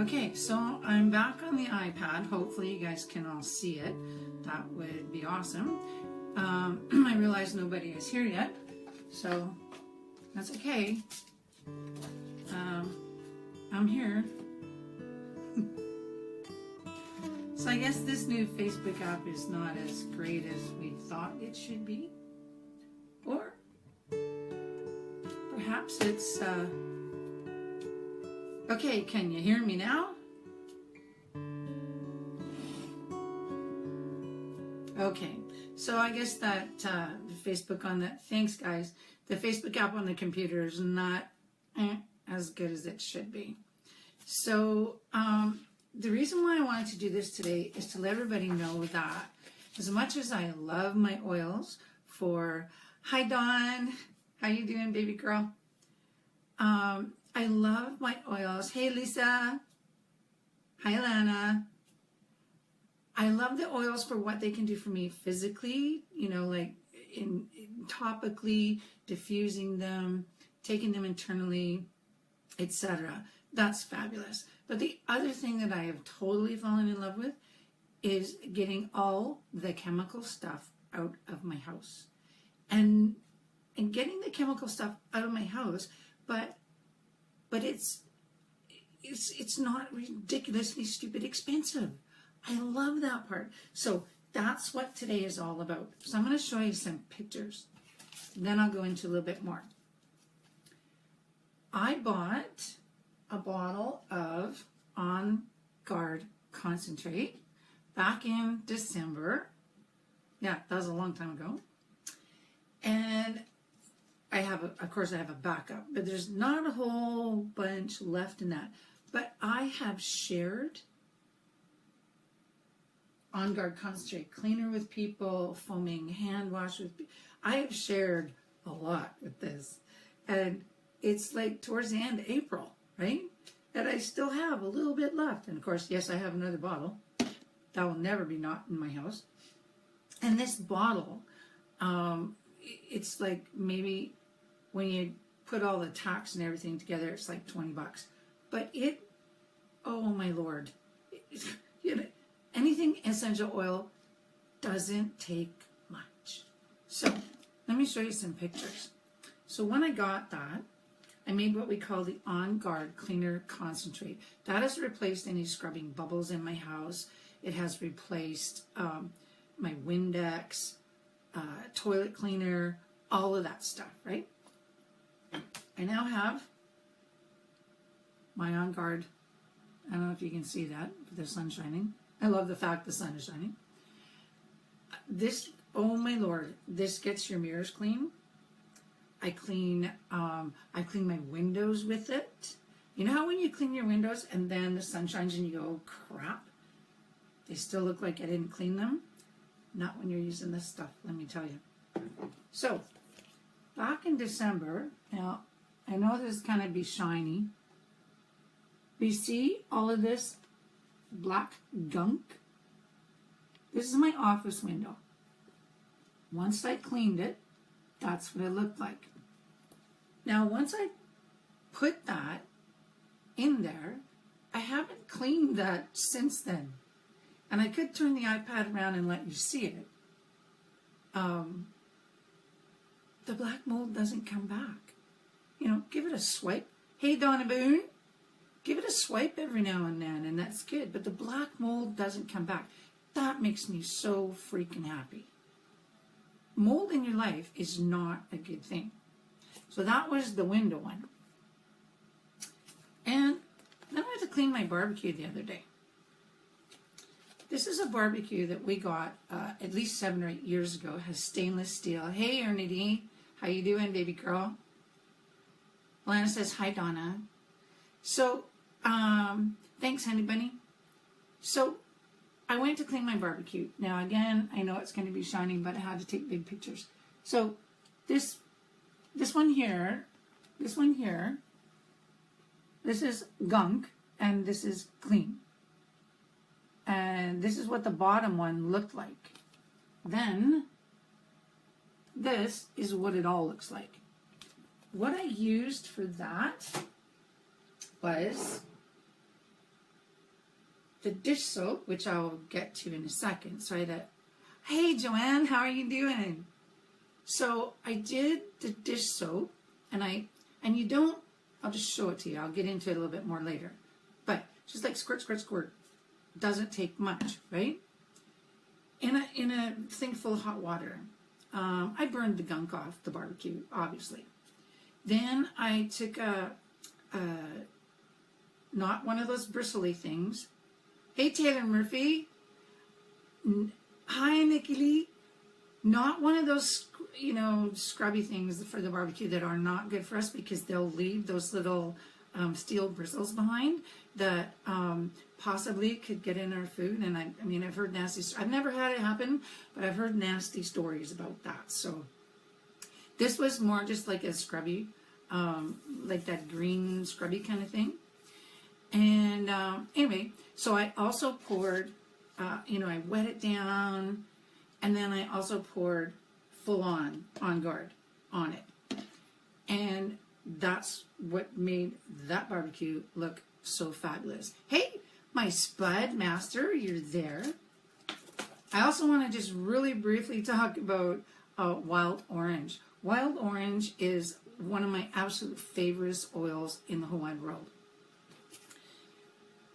Okay, so I'm back on the iPad. Hopefully you guys can all see it. That would be awesome. I realize nobody is here yet, so that's okay. I'm here. So I guess this new Facebook app is not as great as we thought it should be. Or perhaps it's... Okay, can you hear me now? Okay, so I guess that the Facebook on that, thanks guys, the Facebook app on the computer is not as good as it should be. So the reason why I wanted to do this today is to let everybody know that as much as I love my oils for, hi Dawn, how you doing baby girl? I love my oils. Hey, Lisa. Hi, Lana. I love the oils for what they can do for me physically, you know, like in topically, diffusing them, taking them internally, etc. That's fabulous. But the other thing that I have totally fallen in love with is getting all the chemical stuff out of my house. And getting the chemical stuff out of my house, but it's not ridiculously stupid expensive. I love that part. So that's what today is all about. So I'm going to show you some pictures. Then I'll go into a little bit more. I bought a bottle of On Guard concentrate back in December. Yeah, that was a long time ago. And I have, of course, I have a backup, but there's not a whole bunch left in that. But I have shared On Guard concentrate cleaner with people, foaming hand wash with people. I have shared a lot with this. And it's like towards the end of April, right? And I still have a little bit left. And of course, yes, I have another bottle. That will never be not in my house. And this bottle, it's like maybe when you put all the tax and everything together, it's like 20 bucks. But it, oh my Lord, you know, anything essential oil doesn't take much. So let me show you some pictures. So when I got that, I made what we call the On Guard Cleaner Concentrate. That has replaced any scrubbing bubbles in my house. It has replaced my Windex, toilet cleaner, all of that stuff, right? I now have my On Guard. I don't know if you can see that, but the sun's shining. I love the fact the sun is shining. This, oh my Lord, this gets your mirrors clean. I clean my windows with it. You know how when you clean your windows and then the sun shines and you go, oh, crap, they still look like I didn't clean them? Not when you're using this stuff, let me tell you. So, back in December, now, I know this is kind of be shiny. But you see all of this black gunk? This is my office window. Once I cleaned it, that's what it looked like. Now, once I put that in there, I haven't cleaned that since then. And I could turn the iPad around and let you see it. The black mold doesn't come back. You know, give it a swipe. Hey, Donna Boone, give it a swipe every now and then, and that's good. But the black mold doesn't come back. That makes me so freaking happy. Mold in your life is not a good thing. So that was the window one. And then I had to clean my barbecue the other day. This is a barbecue that we got at least 7 or 8 years ago. It has stainless steel. Hey, Ernity. How you doing, baby girl? Lana says, hi, Donna. So, thanks, honey bunny. So, I went to clean my barbecue. Now, again, I know it's going to be shining, but I had to take big pictures. So, this one here, this is gunk, and this is clean. And this is what the bottom one looked like. Then, this is what it all looks like. What I used for that was the dish soap, which I'll get to in a second. So I had hey Joanne, how are you doing? So I did the dish soap, and you don't, I'll just show it to you. I'll get into it a little bit more later. But just like squirt, squirt, squirt. Doesn't take much, right? In a thing full of hot water. I burned the gunk off the barbecue, obviously. Then I took not one of those bristly things. Hey, Taylor Murphy. Hi, Nikki Lee. Not one of those, scrubby things for the barbecue that are not good for us, because they'll leave those little steel bristles behind that possibly could get in our food. And I mean, I've heard I've never had it happen, but I've heard nasty stories about that. So this was more just like a scrubby, like that green scrubby kind of thing. And anyway, so I also poured, I wet it down, and then I also poured full on guard on it. And that's what made that barbecue look so fabulous. Hey, my Spud Master, you're there. I also want to just really briefly talk about wild orange. Wild orange is one of my absolute favorite oils in the whole wide world.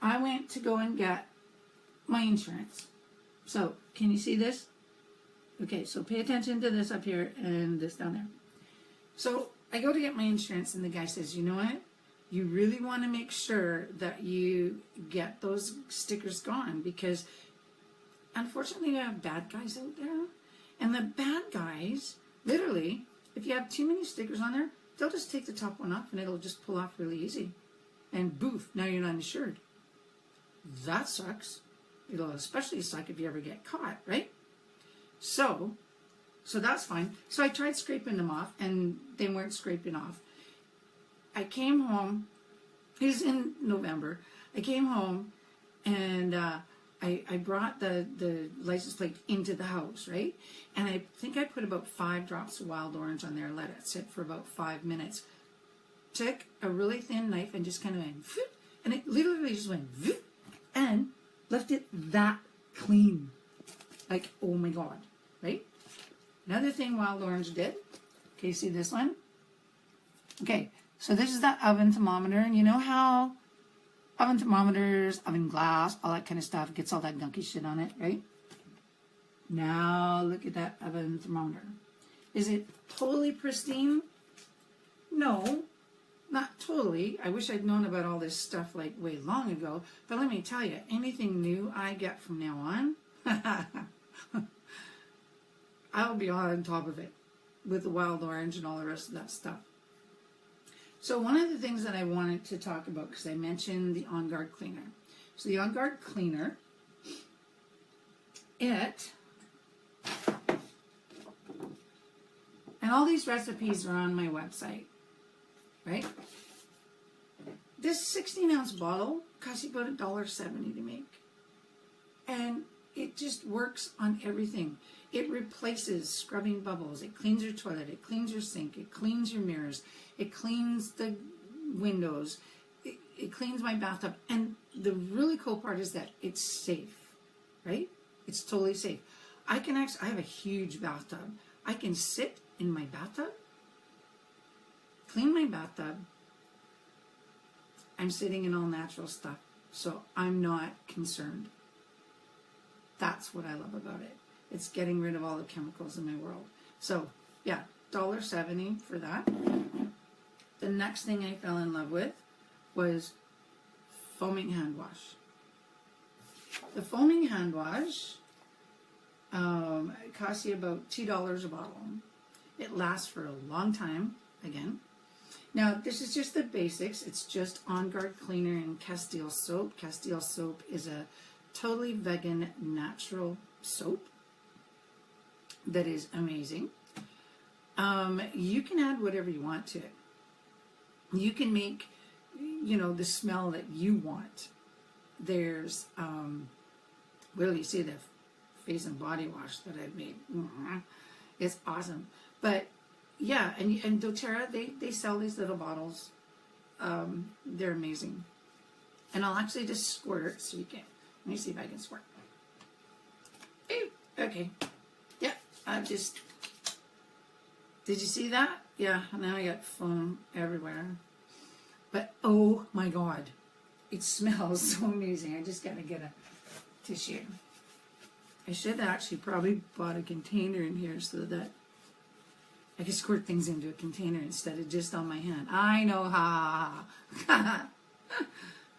I went to go and get my insurance. So, can you see this? Okay, so pay attention to this up here and this down there. So, I go to get my insurance, and the guy says, you know what? You really want to make sure that you get those stickers gone, because unfortunately we have bad guys out there. And the bad guys, literally, if you have too many stickers on there, they'll just take the top one off and it'll just pull off really easy. And boof, now you're not insured. That sucks. It'll especially suck if you ever get caught, right? So that's fine. So I tried scraping them off, and they weren't scraping off. I came home. It was in November. I came home, and I brought the license plate into the house, right? And I think I put about 5 drops of wild orange on there and let it sit for about 5 minutes. Took a really thin knife and just kind of went, and it literally just went, and left it that clean. Like, oh my God, right? Another thing wild orange did. Okay, you see this one? Okay, so this is that oven thermometer, and you know how oven thermometers, oven glass, all that kind of stuff gets all that gunky shit on it, right? Now look at that oven thermometer. Is it totally pristine? No, not totally. I wish I'd known about all this stuff like way long ago, but let me tell you, anything new I get from now on, I'll be on top of it with the wild orange and all the rest of that stuff. So one of the things that I wanted to talk about, because I mentioned the On Guard cleaner. So the On Guard cleaner, and all these recipes are on my website, right? This 16-ounce bottle costs you about $1.70 to make. And it just works on everything. It replaces scrubbing bubbles. It cleans your toilet. It cleans your sink. It cleans your mirrors. It cleans the windows. It cleans my bathtub. And the really cool part is that it's safe, right? It's totally safe. I have a huge bathtub. I can sit in my bathtub, clean my bathtub. I'm sitting in all natural stuff, so I'm not concerned. That's what I love about it. It's getting rid of all the chemicals in my world. So, yeah, $1.70 for that. The next thing I fell in love with was foaming hand wash. The foaming hand wash it costs you about $2 a bottle. It lasts for a long time, again. Now, this is just the basics. It's just On Guard Cleaner and Castile Soap. Castile Soap is a totally vegan, natural soap that is amazing. You can add whatever you want to it. You can make, the smell that you want. There's, well, you see the face and body wash that I've made. It's awesome. But yeah, and doTERRA, they sell these little bottles. They're amazing. And I'll actually just squirt so you can, Let me see if I can squirt. Ew, okay. Yeah, I just... Did you see that? Yeah, now I got foam everywhere. But, oh my God. It smells so amazing. I just got to get a tissue. I should actually probably bought a container in here so that I can squirt things into a container instead of just on my hand. I know, ha ha.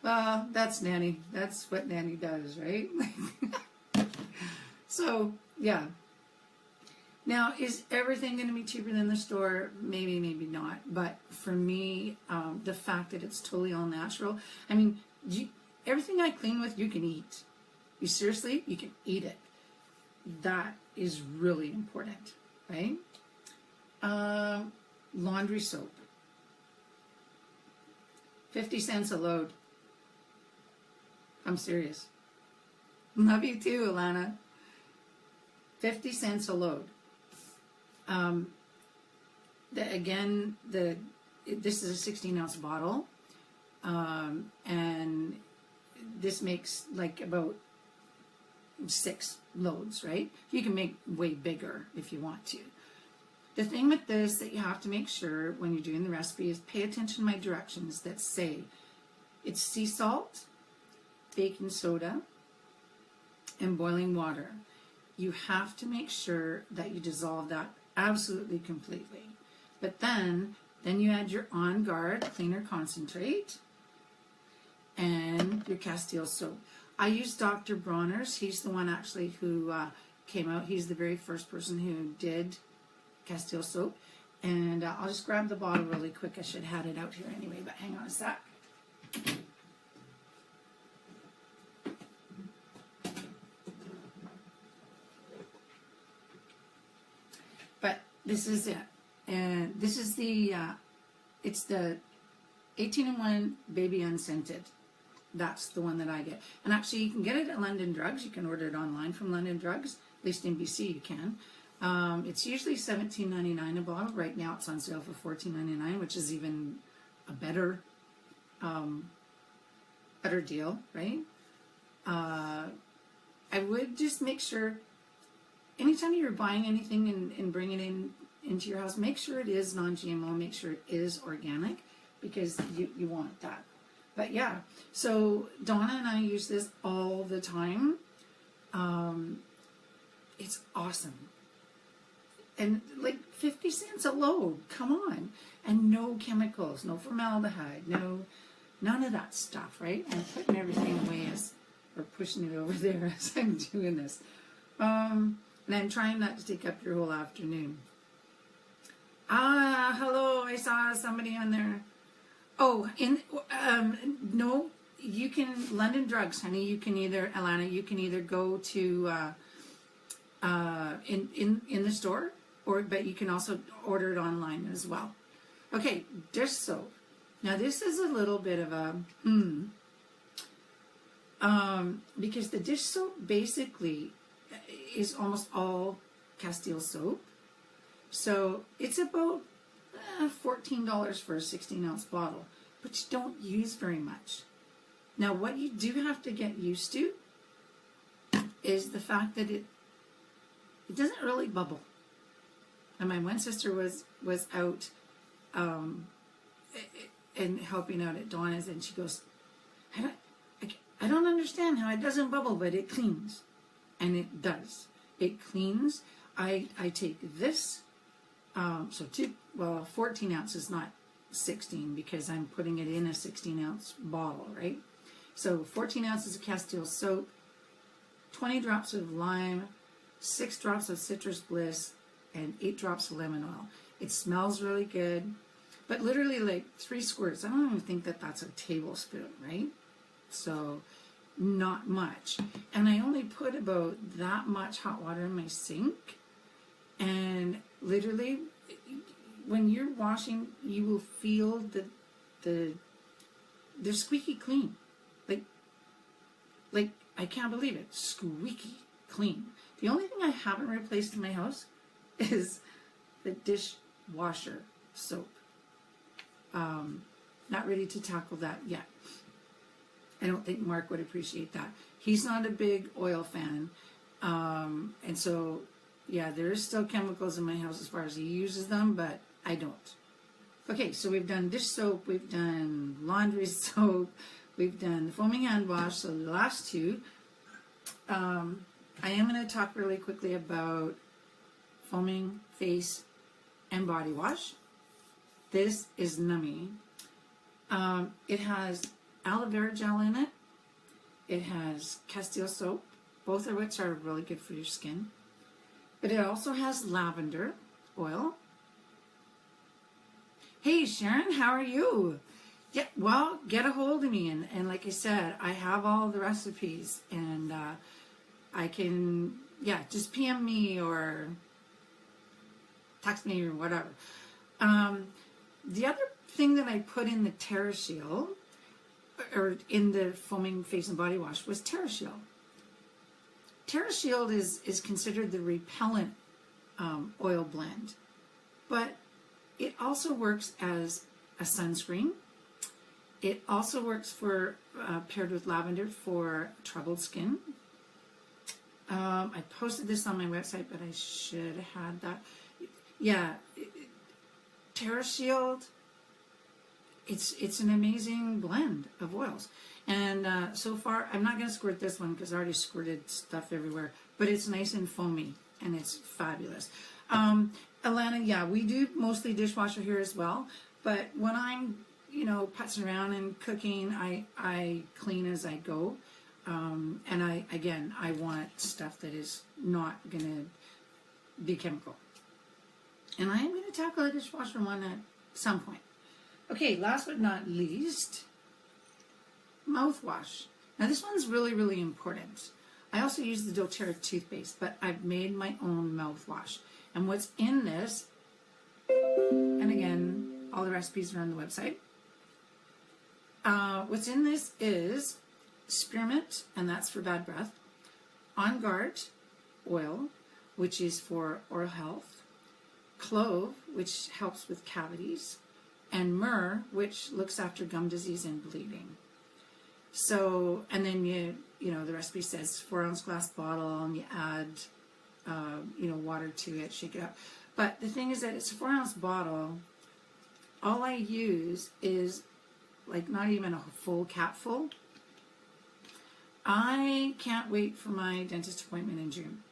Well, that's Nanny. That's what Nanny does, right? So, yeah. Now, is everything going to be cheaper than the store? Maybe, maybe not. But for me, the fact that it's totally all natural. I mean, everything I clean with, you can eat. You seriously, you can eat it. That is really important, right? Laundry soap. 50 cents a load. I'm serious. Love you too, Alana. 50 cents a load. This is a 16-ounce bottle, and this makes like about 6 loads, right? You can make way bigger if you want to. The thing with this that you have to make sure when you're doing the recipe is pay attention to my directions that say it's sea salt, baking soda, and boiling water. You have to make sure that you dissolve that absolutely completely. But then you add your On Guard cleaner concentrate and your Castile soap. I use Dr. Bronner's. He's the one actually who came out. He's the very first person who did Castile soap. And I'll just grab the bottle really quick. I should have had it out here anyway, but hang on a sec. But this is it. And this is the, it's the 18-in-1 Baby Unscented. That's the one that I get. And actually, you can get it at London Drugs. You can order it online from London Drugs. At least in BC, you can. It's usually $17.99 a bottle. Right now, it's on sale for $14.99, which is even a better deal, right? I would just make sure, anytime you're buying anything and bringing it into your house, make sure it is non-GMO, make sure it is organic, because you want that. But yeah, so Donna and I use this all the time. It's awesome. And like 50 cents a load, come on. And no chemicals, no formaldehyde, none of that stuff, right? I'm putting everything away or pushing it over there as I'm doing this. And I'm trying not to take up your whole afternoon. Hello, I saw somebody on there. Oh, no, you can, London Drugs, honey, you can either, Alana, you can either go to, in the store, but you can also order it online as well. Okay, dish soap. Now this is a little bit of a, because the dish soap basically is almost all Castile soap. So it's about $14 for a 16-ounce bottle, but you don't use very much. Now, what you do have to get used to is the fact that it doesn't really bubble. And my one sister was out and helping out at Donna's, and she goes, I don't understand how it doesn't bubble, but it cleans. And it does. It cleans. I take this, 14 ounces, not 16, because I'm putting it in a 16-ounce bottle, right? So 14 ounces of Castile soap, 20 drops of lime, 6 drops of citrus bliss, and 8 drops of lemon oil. It smells really good, but literally like 3 squirts. I don't even think that that's a tablespoon, right? So not much. And I only put about that much hot water in my sink, and literally when you're washing, you will feel they're squeaky clean. Like I can't believe it, squeaky clean. The only thing I haven't replaced in my house is the dishwasher soap. Not ready to tackle that yet. I don't think Mark would appreciate that. He's not a big oil fan. And so, yeah, there is still chemicals in my house as far as he uses them, but I don't. Okay, so we've done dish soap, we've done laundry soap, we've done foaming hand wash, so the last two. I am going to talk really quickly about foaming face and body wash. This is nummy. It has aloe vera gel in it. It has Castile Soap, both of which are really good for your skin. But it also has lavender oil. Hey Sharon, how are you? Yeah, well, get a hold of me. And like I said, I have all the recipes. And I can, yeah, just PM me or text me or whatever. The other thing that I put in the TerraShield, or in the foaming face and body wash, was TerraShield. TerraShield is considered the repellent oil blend, but it also works as a sunscreen. It also works for paired with lavender for troubled skin. I posted this on my website, but I should have had that. Yeah, TerraShield. It's an amazing blend of oils. And so far, I'm not going to squirt this one because I already squirted stuff everywhere. But it's nice and foamy, and it's fabulous. Alana, yeah, we do mostly dishwasher here as well. But when I'm, putzing around and cooking, I clean as I go. And I want stuff that is not going to be chemical. And I am going to tackle a dishwasher one at some point. Okay, last but not least, mouthwash. Now this one's really, really important. I also use the doTERRA toothpaste, but I've made my own mouthwash. And what's in this, and again, all the recipes are on the website. What's in this is spearmint, and that's for bad breath, On Guard oil, which is for oral health, clove, which helps with cavities, and myrrh, which looks after gum disease and bleeding. So, and then the recipe says 4-ounce glass bottle, and you add, water to it, shake it up. But the thing is that it's a 4-ounce bottle. All I use is like not even a full capful. I can't wait for my dentist appointment in June.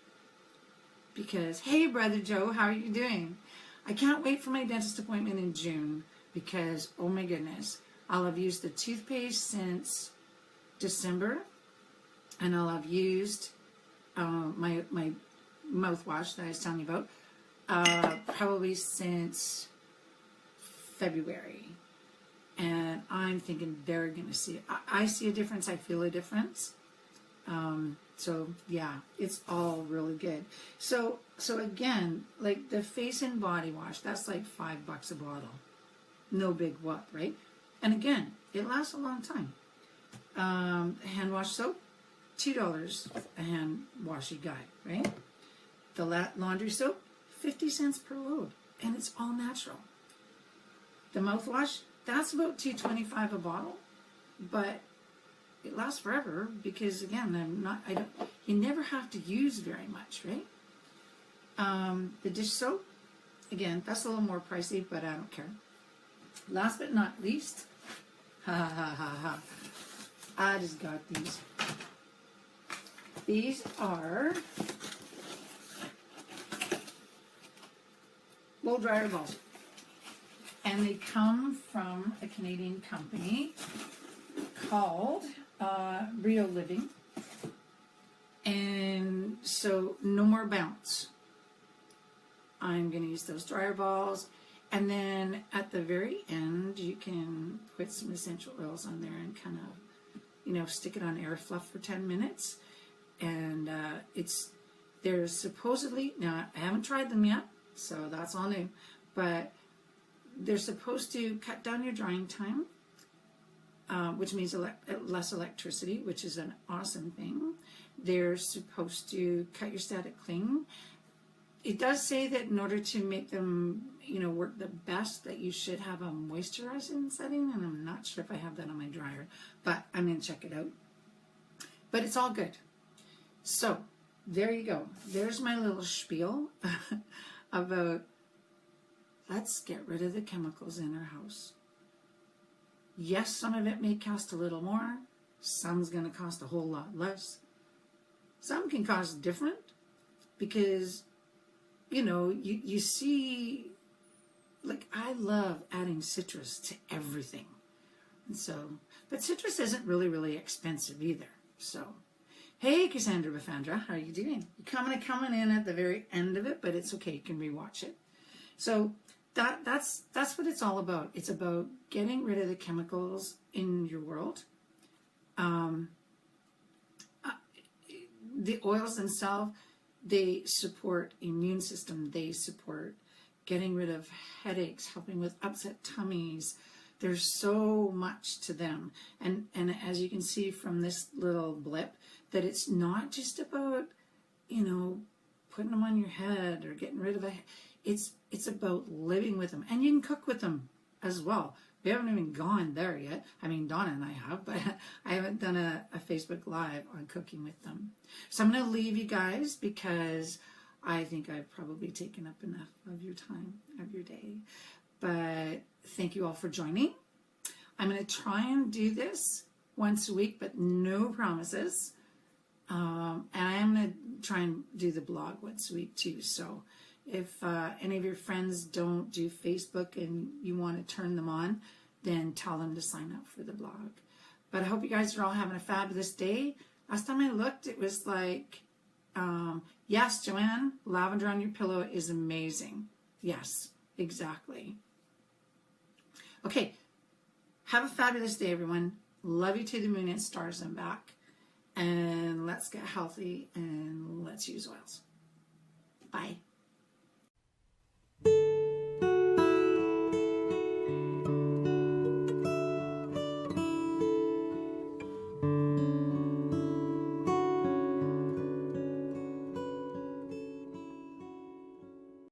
Because, hey, Brother Joe, how are you doing? I can't wait for my dentist appointment in June. Because, oh my goodness, I'll have used the toothpaste since December, and I'll have used my mouthwash that I was telling you about probably since February. And I'm thinking they're going to see it. I see a difference. I feel a difference. So, yeah, it's all really good. So again, like the face and body wash, that's like $5 a bottle. No big whoop, right? And again, it lasts a long time. Hand wash soap, $2 a hand washy guy, right? The laundry soap, 50 cents per load, and it's all natural. The mouthwash, that's about $2.25 a bottle, but it lasts forever because again, you never have to use very much, right? The dish soap, again, that's a little more pricey, but I don't care. Last but not least, I just got these. These are blow dryer balls. And they come from a Canadian company called Rio Living. And so no more bounce. I'm going to use those dryer balls. And then at the very end, you can put some essential oils on there and kind of, stick it on air fluff for 10 minutes. And there's supposedly, now I haven't tried them yet, so that's all new, but they're supposed to cut down your drying time, which means less electricity, which is an awesome thing. They're supposed to cut your static cling. it does say that in order to make them, work the best, that you should have a moisturizing setting, and I'm not sure if I have that on my dryer, but I'm going to check it out. But it's all good. So there you go. There's my little spiel about let's get rid of the chemicals in our house. Yes, some of it may cost a little more. Some's going to cost a whole lot less. Some can cost different because, you see, like I love adding citrus to everything. And so, but citrus isn't really expensive either. So, hey, Cassandra Bafandra, how are you doing? You're coming in at the very end of it, but it's okay. You can rewatch it. So that's what it's all about. It's about getting rid of the chemicals in your world. The oils themselves, they support immune system. They support getting rid of headaches, helping with upset tummies. There's so much to them. And as you can see from this little blip, that it's not just about, putting them on your head or getting rid of a, it's about living with them. And you can cook with them as well. We haven't even gone there yet. I mean, Donna and I have, but I haven't done a Facebook Live on cooking with them. So I'm going to leave you guys because I think I've probably taken up enough of your time, of your day. But thank you all for joining. I'm going to try and do this once a week, but no promises. And I am going to try and do the blog once a week too. So if any of your friends don't do Facebook and you want to turn them on, then tell them to sign up for the blog. But I hope you guys are all having a fabulous day. Last time I looked, it was like, yes, Joanne, lavender on your pillow is amazing. Yes, exactly. Okay, have a fabulous day, everyone. Love you to the moon and stars and back. And let's get healthy and let's use oils. Bye.